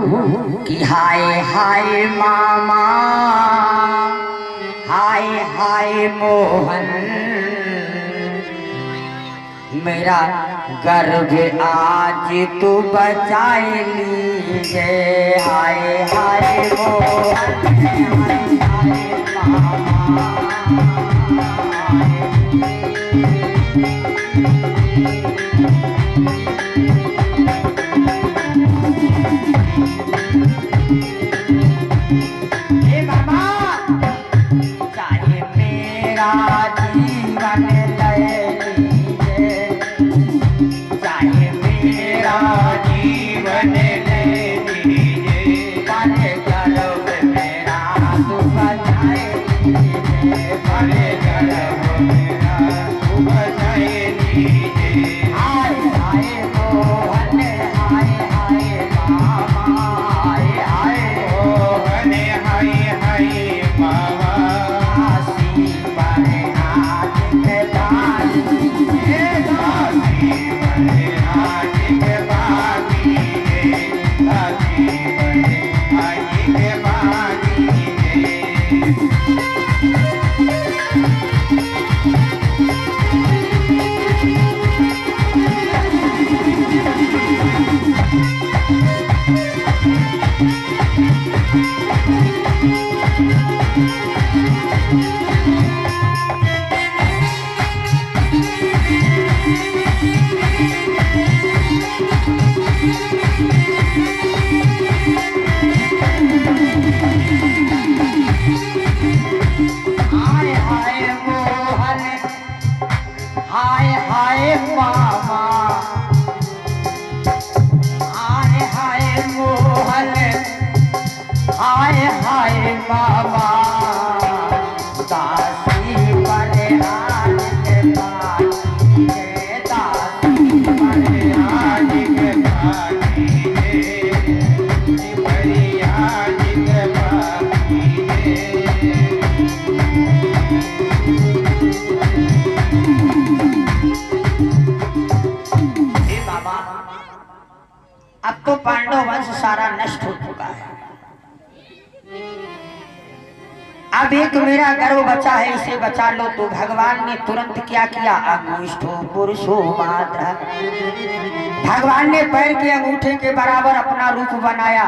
कि हाय हाय मामा, हाय हाय मोहन, मेरा गर्भ आज तू बचाए लीजे। हाय हाय मोहन, हाय हाय मामा। हे मामा, चाहे मेरा जीवन ले लीजिए, चाहे मेरा जीवन ले लीजिए, पर गर्भ मेरा तू बचाए लीजिए, पर गर्भ मेरा तू बचाए लीजिए। हाय हाय मोहन, हाय हाय मामा, हाय हाय मोहन, हाय हाय मामा। आसी पर आज के बाजी, आसी पर आज के बाजी, आसी पर आज के बाजी। हाय हाय मोहन, हाय हाय मामा, हाय हाय मोहन, हाय हाय मामा। दासी पर आज के बाजी है, दासी पर आज के बाजी है, पर आज के बाजी है। हे बाबा, अब तो पांडव वंश सारा नष्ट हो चुका है। अब एक मेरा गर्व बचा है, इसे बचा लो। तो भगवान ने तुरंत क्या किया? अंगुष्ठो पुरुषो मात्र, भगवान ने पैर के अंगूठे के बराबर अपना रूप बनाया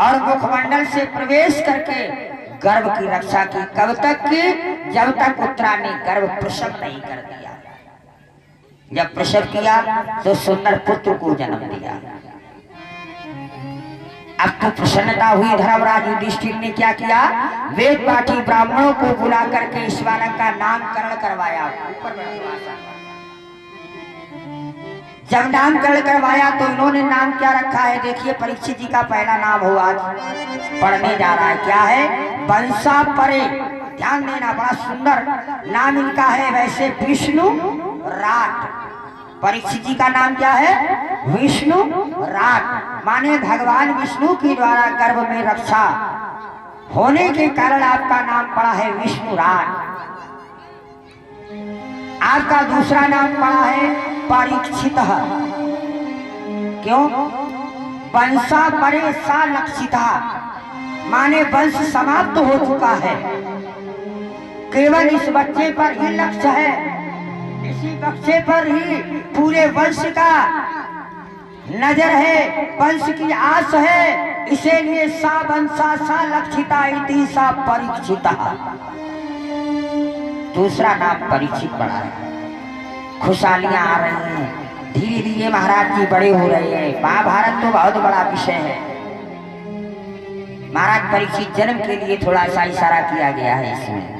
और मुखमंडल से प्रवेश करके गर्भ की रक्षा की। कब तक की? जब तक उत्तरा ने गर्भ प्रसव नहीं कर दिया। जब प्रसव किया तो सुंदर पुत्र को जन्म दिया। अब तो प्रसन्नता हुई धर्मराज युधिष्ठिर ने क्या किया? वेद पाठी ब्राह्मणों को बुला करके इस बालक का नामकरण करवाया। जब नामकरण करवाया तो इन्होंने नाम क्या रखा है? देखिए, परीक्षित जी का पहला नाम हो आज पढ़ने जा रहा है। क्या है? बंसा परे। ध्यान देना, बड़ा सुंदर नाम इनका है। वैसे विष्णु राट, परीक्षित जी का नाम क्या है? विष्णु राट, माने भगवान विष्णु के द्वारा गर्भ में रक्षा होने के कारण आपका नाम पड़ा है विष्णु राट। आपका दूसरा नाम पड़ा है परीक्षित। क्यों? वंशा परे सा लक्षिता, माने वंश समाप्त हो चुका है, केवल इस बच्चे पर ही लक्ष्य है, इसी बच्चे पर ही पूरे वंश का नजर है, वंश की आस है। इसीलिए सा वंशा सा लक्षिता इति सा परीक्षिता। दूसरा नाम परीक्षित पड़ा है। खुशहालियां आ रही हैं, धीरे धीरे महाराज जी बड़े हो रहे हैं। महाभारत तो बहुत बड़ा विषय है। महाराज परीक्षित जन्म के लिए थोड़ा सा इशारा किया गया है इसमें।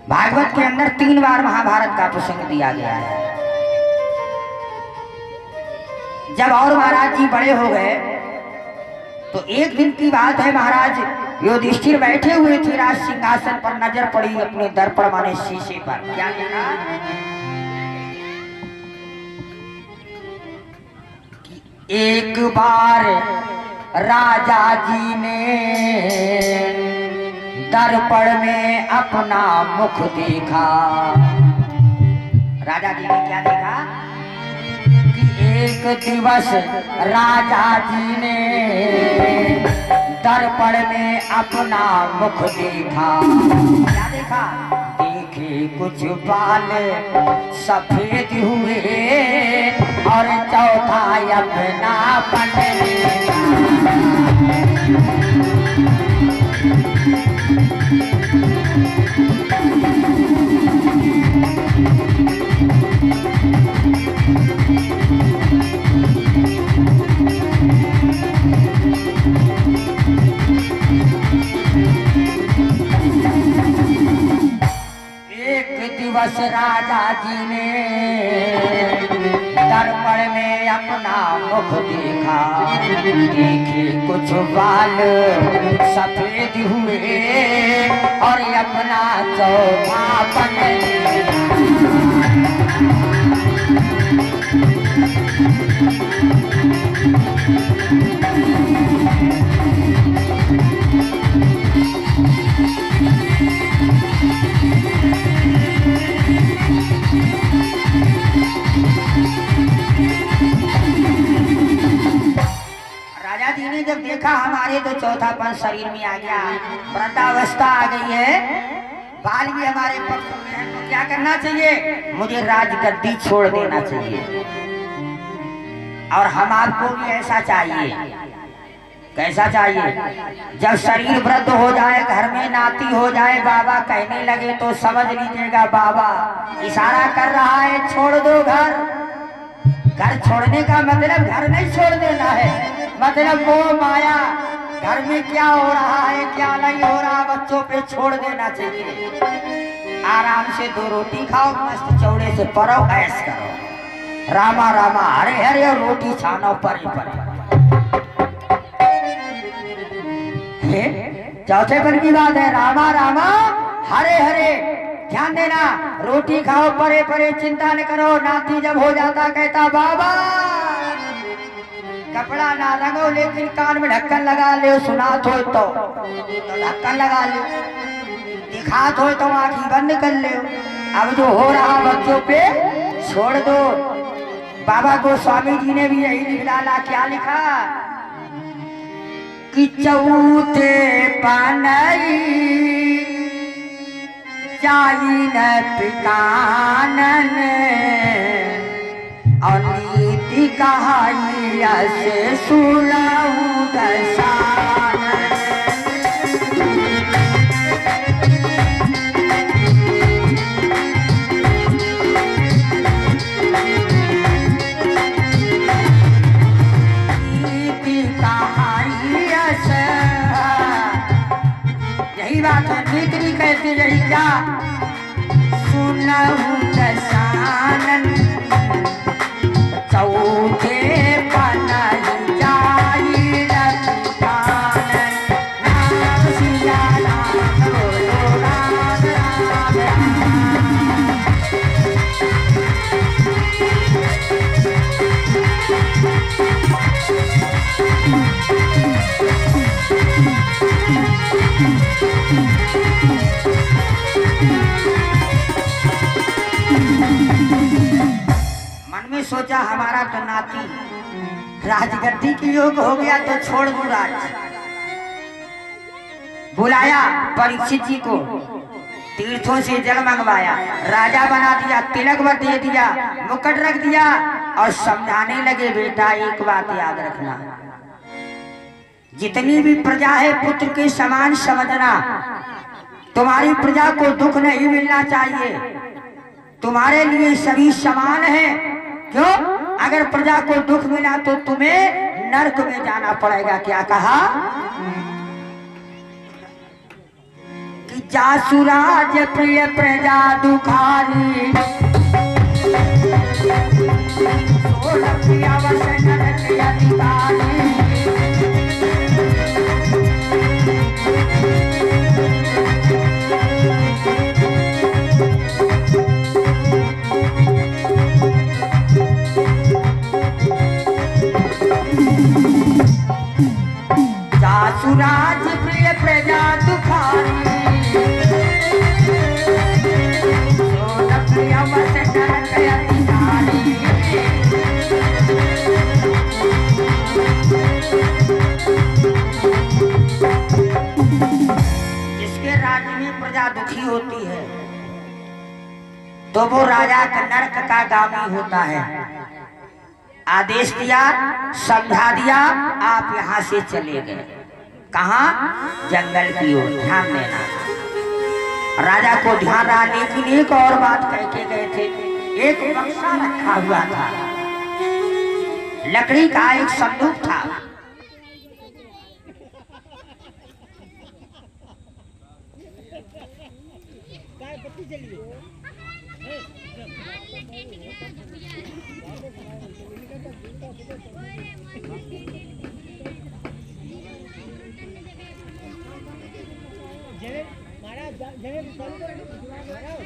भागवत के अंदर 3 बार महाभारत का प्रसंग दिया गया है। जब और महाराज जी बड़े हो गए तो एक दिन की बात है, महाराज युधिष्ठिर बैठे हुए थे राज सिंहासन पर। नजर पड़ी अपने दर्पण माने शीशे पर। क्या देखा? एक बार राजा जी ने दर्पण में अपना मुख देखा। राजा जी ने क्या देखा? कि एक दिवस राजा जी ने दर्पण में अपना मुख देखा, क्या देखा? देखे कुछ बाल सफेद हुए और चौथा अपना पन देखा। दिवस राजा जी ने दर्पण में अपना मुख देखा, देखे कुछ बाल सफेद हुए और अपना चौथा पन जब देखा हमारे तो चौथापन शरीर में आ गया, वृद्धावस्था आ गई है, बाल भी हमारे पक्ष में है, तो क्या करना चाहिए? मुझे राजगद्दी छोड़ देना चाहिए। और हम आपको भी ऐसा चाहिए। कैसा चाहिए? जब शरीर वृद्ध हो जाए, घर में नाती हो जाए, बाबा कहने लगे तो समझ लीजिएगा बाबा इशारा कर रहा है छोड़ दो घर। घर छोड़ने का मतलब घर नहीं छोड़ देना है, मतलब वो माया घर में क्या हो रहा है क्या नहीं हो रहा बच्चों पे छोड़ देना चाहिए। आराम से 2 रोटी खाओ, मस्त चौड़े से परो, ऐश करो, रामा रामा हरे हरे और रोटी छानो परे परे। चौथे पर की बात है, रामा रामा हरे हरे। ध्यान देना, रोटी खाओ परे परे, चिंता न करो। नाती जब हो जाता कहता बाबा कपड़ा ना रंगो लेकिन कान में ढक्कन लगा ले, सुना तो ढक्कन लगा ले, दिखा तो आंखें बंद कर ले। अब जो हो रहा बच्चों पे छोड़ दो। बाबा गोस्वामी जी ने भी यही लिख डाला। क्या लिखा? कि चौथे पानई चाही न पिकानन और नीति कहाइया से सुनाऊं दशानन। नीति कहाइया से, यही बात है। नीति नहीं कहते यही क्या? सुनाऊं दशानन चौथे पनई जाई रत्नानन। नाम सिया राम बोलो राम राम राम। मन में सोचा हमारा तो नाती राजगद्दी की योग हो गया तो छोड़ दूं राज। बुलाया परीक्षित जी को, तीर्थों से जल मंगवाया, राजा बना दिया, तिलक दे दिया, मुकुट रख दिया और समझाने लगे बेटा एक बात याद रखना, जितनी भी प्रजा है पुत्र के समान समझना। तुम्हारी प्रजा को दुख नहीं मिलना चाहिए, तुम्हारे लिए सभी समान है। क्यों? अगर प्रजा को दुख मिला तो तुम्हें नरक में जाना पड़ेगा। क्या कहा? कि जासुराज प्रिय प्रजा दुखारी, अधिकारी। जासुराज प्रिय प्रजा दुखारी, प्रिय वश नरक अधिकारी। होती है तो वो राजा का नरक का गामी होता है। आदेश दिया, समझा दिया, आप यहाँ से चले गए। कहाँ? जंगल की ओर। ध्यान देना, राजा को ध्यान आने के लिए एक और बात कह के गए थे। एक बक्सा रखा हुआ था, लकड़ी का एक संदूक था।